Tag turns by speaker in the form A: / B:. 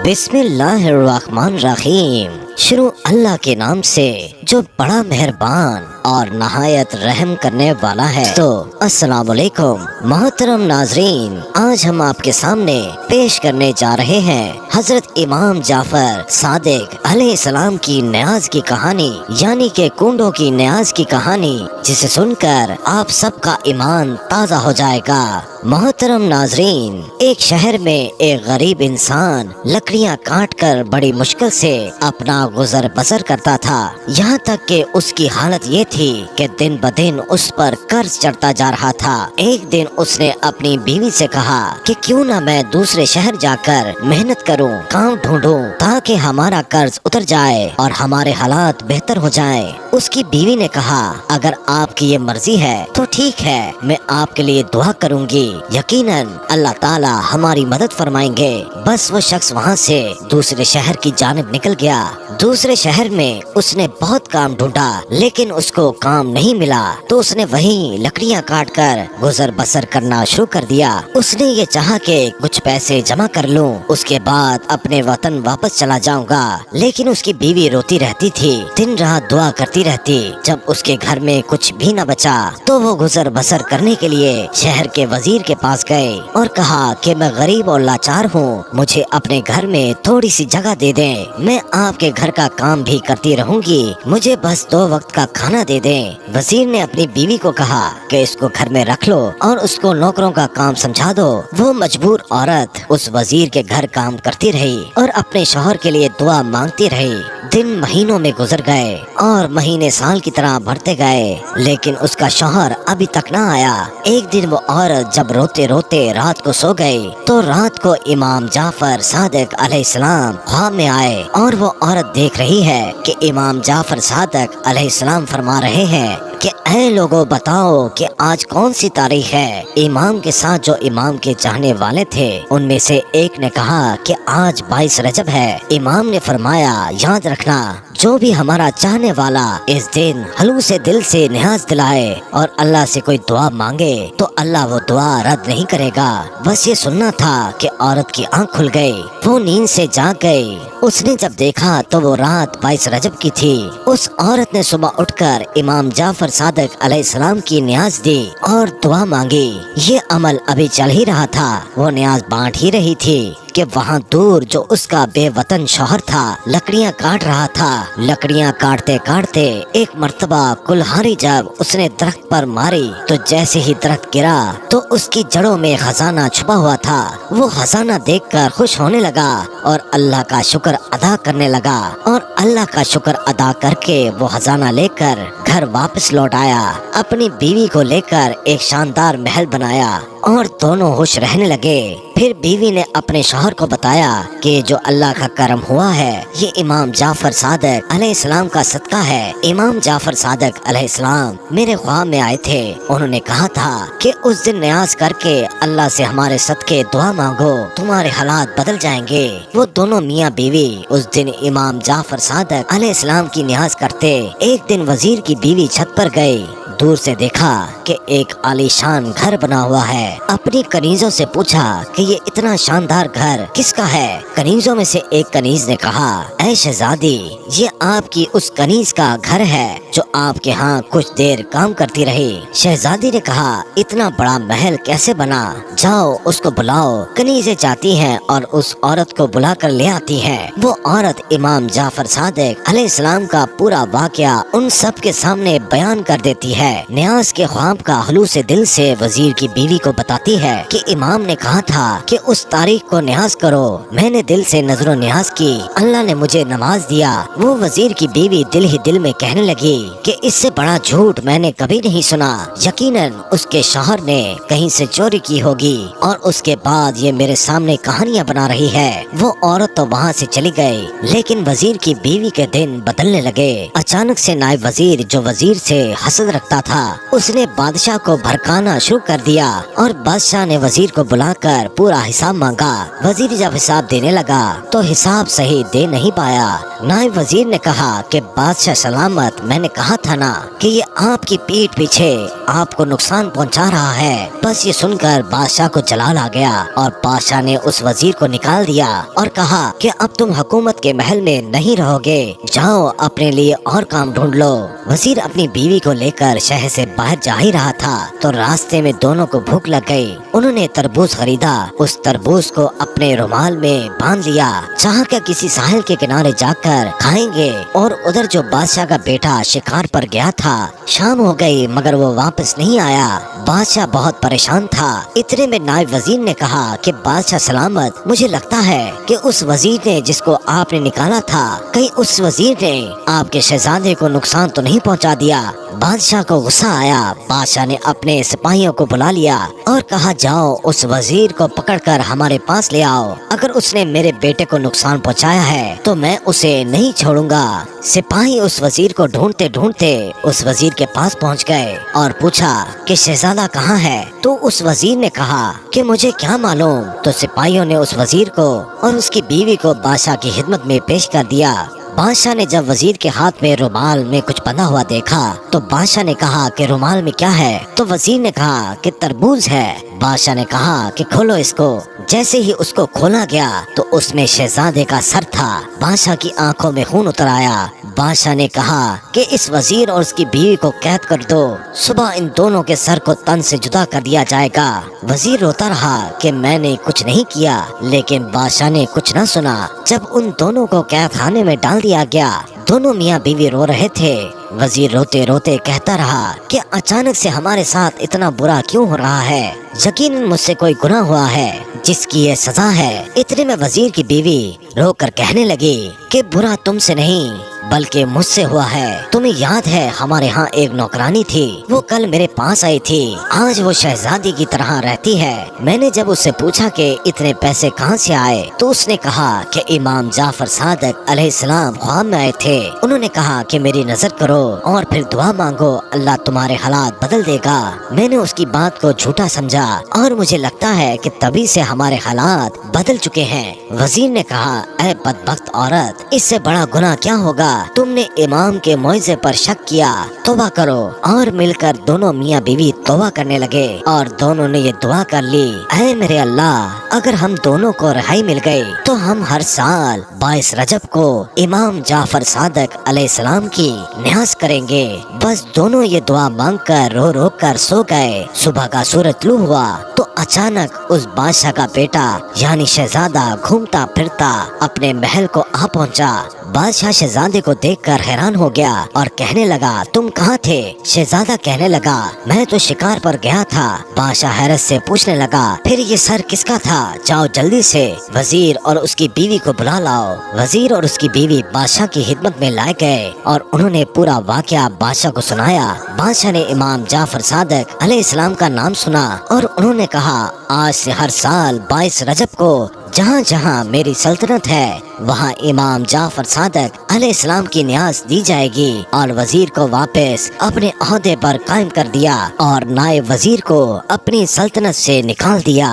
A: बिस्मिल्लाहिर्रहमानिर्रहीम। शुरू अल्लाह के नाम से जो बड़ा मेहरबान और नहायत रहम करने वाला है। तो अस्सलाम वालेकुम मोहतरम नाजरीन, आज हम आपके सामने पेश करने जा रहे हैं हजरत इमाम जाफर सादिक अलैहिस्सलाम की न्याज की कहानी, यानी के कुंडों की न्याज की कहानी, जिसे सुनकर आप सबका ईमान ताज़ा हो जाएगा। मोहतरम नाजरीन, एक शहर में एक गरीब इंसान लकड़ियाँ काट कर बड़ी मुश्किल से अपना गुजर बसर करता था। यहाँ तक कि उसकी हालत ये थी कि दिन ब दिन उस पर कर्ज चढ़ता जा रहा था। एक दिन उसने अपनी बीवी से कहा कि क्यों ना मैं दूसरे शहर जाकर मेहनत करूं, काम ढूंढूं, ताकि हमारा कर्ज उतर जाए और हमारे हालात बेहतर हो जाएं। उसकी बीवी ने कहा, अगर आपकी ये मर्जी है तो ठीक है, मैं आपके लिए दुआ करूंगी, यकीनन अल्लाह ताला हमारी मदद फरमाएंगे। बस वो शख्स वहाँ से दूसरे शहर की जानिब निकल गया। दूसरे शहर में उसने बहुत काम ढूंढा, लेकिन उसको काम नहीं मिला, तो उसने वहीं लकड़ियाँ काट कर गुजर बसर करना शुरू कर दिया। उसने ये चाहा कि कुछ पैसे जमा कर लूं, उसके बाद अपने वतन वापस चला जाऊंगा, लेकिन उसकी बीवी रोती रहती थी, दिन रात दुआ करती रहती। जब उसके घर में कुछ भी न बचा तो वो गुजर बसर करने के लिए शहर के वजीर के पास गए और कहा कि मैं गरीब और लाचार हूँ, मुझे अपने घर में थोड़ी सी जगह दे दें, मैं आपके घर का काम भी करती रहूंगी, मुझे बस 2 वक्त का खाना दे दें। वजीर ने अपनी बीवी को कहा कि इसको घर में रख लो और उसको नौकरों का काम समझा दो। वो मजबूर औरत उस वजीर के घर काम करती रही और अपने शौहर के लिए दुआ मांगती रही। दिन महीनों में गुजर गए और महीने साल की तरह बढ़ते गए, लेकिन उसका शौहर अभी तक न आया। एक दिन वो औरत जब रोते रोते रात को सो गई, तो रात को इमाम जाफर सादिक अलैहिस्सलाम ख्वाब में आए और वो औरत देख रही है कि इमाम जाफर सादिक अलैहिस्सलाम फरमा रहे हैं कि ऐ लोगों, बताओ कि आज कौन सी तारीख है। इमाम के साथ जो इमाम के चाहने वाले थे उनमें से एक ने कहा कि आज 22 रजब है। इमाम ने फरमाया, याद रखना, जो भी हमारा चाहने वाला इस दिन हलू से दिल से न्याज दिलाए और अल्लाह से कोई दुआ मांगे तो अल्लाह वो दुआ रद्द नहीं करेगा। बस ये सुनना था कि औरत की आंख खुल गई, वो नींद से जाग गई। उसने जब देखा तो वो रात 22 रजब की थी। उस औरत ने सुबह उठकर इमाम जाफर सादिक अलैहिस्सलाम की न्याज दी और दुआ मांगी। ये अमल अभी चल ही रहा था, वो न्याज बांट ही रही थी कि वहाँ दूर जो उसका बेवतन शौहर था लकड़ियाँ काट रहा था। लकड़ियाँ काटते काटते एक मर्तबा कुल्हाड़ी जब उसने दरख्त पर मारी तो जैसे ही दरख्त गिरा तो उसकी जड़ों में खजाना छुपा हुआ था। वो खजाना देखकर खुश होने लगा और अल्लाह का शुक्र अदा करने लगा और अल्लाह का शुक्र अदा करके वो खजाना लेकर घर वापस लौट आया। अपनी बीवी को लेकर एक शानदार महल बनाया और दोनों खुश रहने लगे। फिर बीवी ने अपने शौहर को बताया कि जो अल्लाह का करम हुआ है ये इमाम जाफर सादिक अलैहिस्सलाम का सदका है। इमाम जाफर सादिक अलैहिस्सलाम मेरे ख्वाब में आए थे, उन्होंने कहा था कि उस दिन न्याज करके अल्लाह से हमारे सदके दुआ मांगो, तुम्हारे हालात बदल जाएंगे। वो दोनों मियाँ बीवी उस दिन इमाम जाफर सादिक अलैहिस्सलाम की न्याज करते। एक दिन वजीर की बीवी छत पर गई, दूर से देखा कि एक आलीशान घर बना हुआ है। अपनी कनीजों से पूछा कि ये इतना शानदार घर किसका है। कनीजों में से एक कनीज ने कहा, ऐ शहजादी, ये आपकी उस कनीज का घर है जो आपके यहाँ कुछ देर काम करती रही। शहजादी ने कहा, इतना बड़ा महल कैसे बना? जाओ उसको बुलाओ। कनीजें जाती हैं और उस औरत को बुला कर ले आती हैं। वो औरत इमाम जाफर सादिक अलैहिस्सलाम का पूरा वाकया उन सब के सामने बयान कर देती है। न्याज के ख्वाब का हलूसे दिल से वजीर की बीवी को बताती है कि इमाम ने कहा था कि उस तारीख को न्याज करो। मैंने दिल से नजरो न्याज की, अल्लाह ने मुझे नवाज दिया। वो वजीर की बीवी दिल ही दिल में कहने लगी कि इससे बड़ा झूठ मैंने कभी नहीं सुना। यकीनन उसके शौहर ने कहीं से चोरी की होगी और उसके बाद ये मेरे सामने कहानियाँ बना रही है। वो औरत तो वहाँ से चली गई, लेकिन वजीर की बीवी के दिन बदलने लगे। अचानक से नायब वजीर जो वजीर से हसद रखता चाहता था। उसने बादशाह को भड़काना शुरू कर दिया और बादशाह ने वजीर को बुलाकर पूरा हिसाब मांगा। वजीर जब हिसाब देने लगा तो हिसाब सही दे नहीं पाया। नायब वजीर ने कहा कि बादशाह सलामत, मैंने कहा था ना कि ये आपकी पीठ पीछे आपको नुकसान पहुंचा रहा है। बस ये सुनकर बादशाह को जलाल आ गया और बादशाह ने उस वजीर को निकाल दिया और कहा कि अब तुम हुकूमत के महल में नहीं रहोगे, जाओ अपने लिए और काम ढूंढ लो। वजीर अपनी बीवी को लेकर शहर से बाहर जा ही रहा था तो रास्ते में दोनों को भूख लग गई। उन्होंने तरबूज खरीदा, उस तरबूज को अपने रुमाल में बांध लिया, चाह कर किसी साहिल के किनारे जाकर खाएंगे। और उधर जो बादशाह का बेटा शिकार पर गया था, शाम हो गई मगर वो वापस नहीं आया। बादशाह बहुत परेशान था। इतने में नायब वजीर ने कहा कि बादशाह सलामत, मुझे लगता है कि उस वजीर ने जिसको आपने निकाला था, कहीं उस वजीर ने आपके शहजादे को नुकसान तो नहीं पहुंचा दिया। बादशाह को गुस्सा आया। बादशाह ने अपने सिपाहियों को बुला लिया और कहा, जाओ उस वजीर को पकड़कर हमारे पास ले आओ। अगर उसने मेरे बेटे को नुकसान पहुंचाया है तो मैं उसे नहीं छोड़ूंगा। सिपाही उस वजीर को ढूंढते ढूंढते उस वजीर के पास पहुंच गए और पूछा कि शहजादा कहाँ है। तो उस वजीर ने कहा कि मुझे क्या मालूम। तो सिपाहियों ने उस वजीर को और उसकी बीवी को बादशाह की खिदमत में पेश कर दिया। बादशाह ने जब वजीर के हाथ में रुमाल में कुछ बंधा हुआ देखा तो बादशाह ने कहा कि रुमाल में क्या है। तो वजीर ने कहा कि तरबूज है। बादशाह ने कहा कि खोलो इसको। जैसे ही उसको खोला गया तो उसमें शहजादे का सर था। बादशाह की आंखों में खून उतर आया। बादशाह ने कहा कि इस वजीर और उसकी बीवी को कैद कर दो, सुबह इन दोनों के सर को तन से जुदा कर दिया जाएगा। वजीर रोता रहा कि मैंने कुछ नहीं किया, लेकिन बादशाह ने कुछ न सुना। जब उन दोनों को कैद खाने में डाल दिया गया, दोनों मियाँ बीवी रो रहे थे। वजीर रोते रोते कहता रहा कि अचानक से हमारे साथ इतना बुरा क्यों हो रहा है। यकीनन मुझसे कोई गुनाह हुआ है जिसकी ये सजा है। इतने में वजीर की बीवी रोकर कहने लगी कि बुरा तुमसे नहीं बल्कि मुझसे हुआ है। तुम्हें याद है हमारे यहाँ एक नौकरानी थी, वो कल मेरे पास आई थी। आज वो शहजादी की तरह रहती है। मैंने जब उससे पूछा कि इतने पैसे कहाँ से आए तो उसने कहा कि इमाम जाफर सादिक अलैहिस्सलाम ख्वाब में आए थे। उन्होंने कहा कि मेरी नजर करो और फिर दुआ मांगो, अल्लाह तुम्हारे हालात बदल देगा। मैंने उसकी बात को झूठा समझा और मुझे लगता है कि तभी से हमारे हालात बदल चुके हैं। वजीर ने कहा, ऐ बदबख्त औरत, इससे बड़ा गुनाह क्या होगा। तुमने इमाम के मुइज़े पर शक किया, तौबा करो। और मिलकर दोनों मियाँ बीवी तौबा करने लगे और दोनों ने ये दुआ कर ली, ऐ मेरे अल्लाह, अगर हम दोनों को रिहाई मिल गई तो हम हर साल 22 रजब को इमाम जाफर सादिक अलैहिस्सलाम की न्यास करेंगे। बस दोनों ये दुआ मांग कर रो रो कर सो गए। सुबह का सूरज तुलू हुआ तो अचानक उस बादशाह का बेटा यानी शहजादा घूमता फिरता अपने महल को आ पहुंचा। बादशाह शहजादे को देखकर हैरान हो गया और कहने लगा, तुम कहाँ थे। शहजादा कहने लगा, मैं तो शिकार पर गया था। बादशाह हैरत से पूछने लगा, फिर ये सर किसका था। जाओ जल्दी से वजीर और उसकी बीवी को बुला लाओ। वजीर और उसकी बीवी बादशाह की खिदमत में लाए गए और उन्होंने पूरा वाकया बादशाह को सुनाया। बादशाह ने इमाम जाफर सादिक अलैहिस्सलाम का नाम सुना और उन्होंने कहा, आज से हर साल 22 रजब को जहाँ जहाँ मेरी सल्तनत है वहाँ इमाम जाफर सादिक अलैहिस्सलाम की न्यास दी जाएगी। और वजीर को वापस अपने ओहदे पर कायम कर दिया और नायब वजीर को अपनी सल्तनत से निकाल दिया।